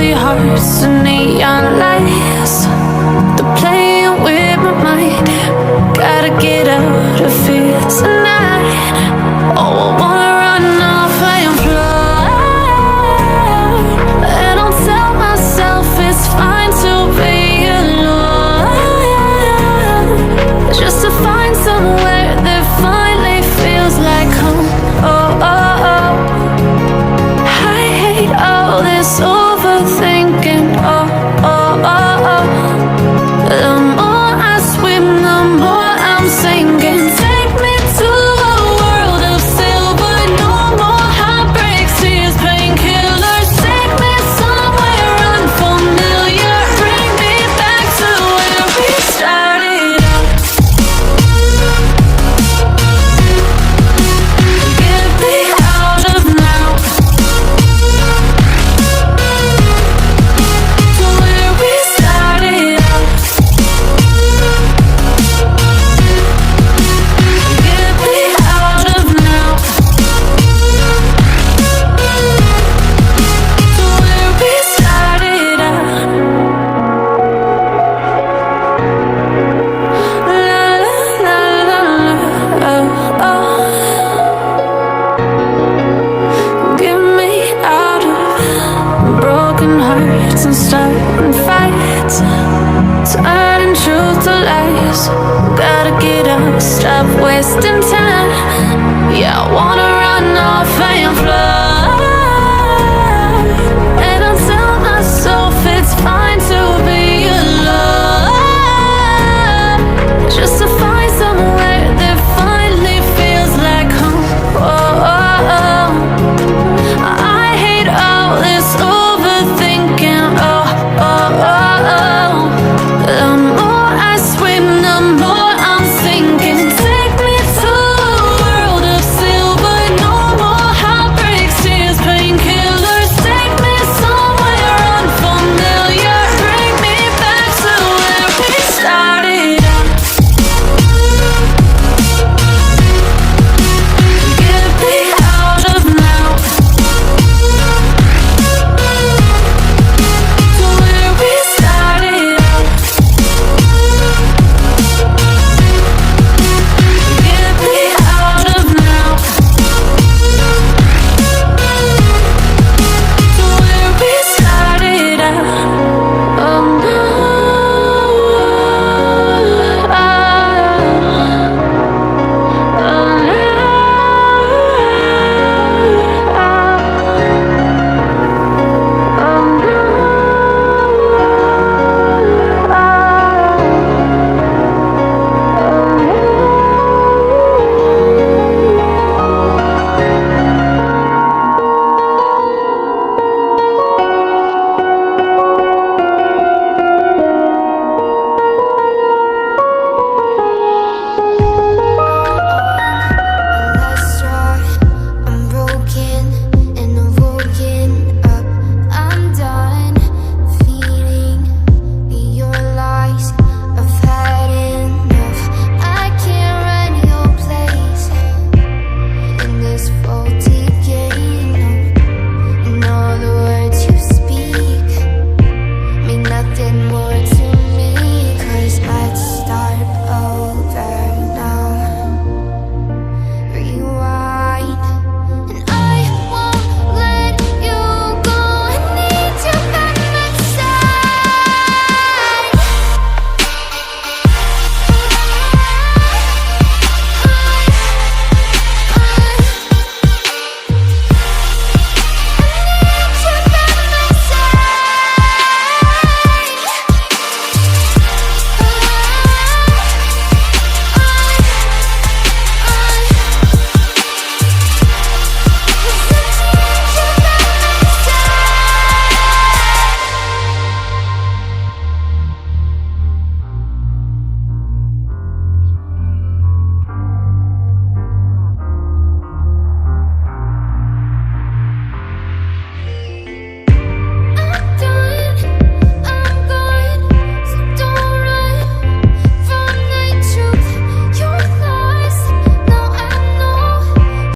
empty hearts and neon lights. They're playing with my mind. Gotta get out of here tonight. Oh, I wanna run off and fly. And I'll tell myself it's fine to be alone, just to find somewhere that finally feels like home. Oh, oh, oh. I hate all this overthinking. Oh, oh, oh, oh. The more I swim, the more I'm sinking. Take me to a world of silver. No more heartbreaks, tears, painkillers. Take me somewhere unfamiliar. Bring me back to where we started out. Get me out of now, to where we started out. Get me out of now, to where we started out. La la la la la, oh, oh. Get me out of broken hearts and starting fights, turning truth to lies. Gotta get up, stop wasting time. Yeah, I wanna run off and fly.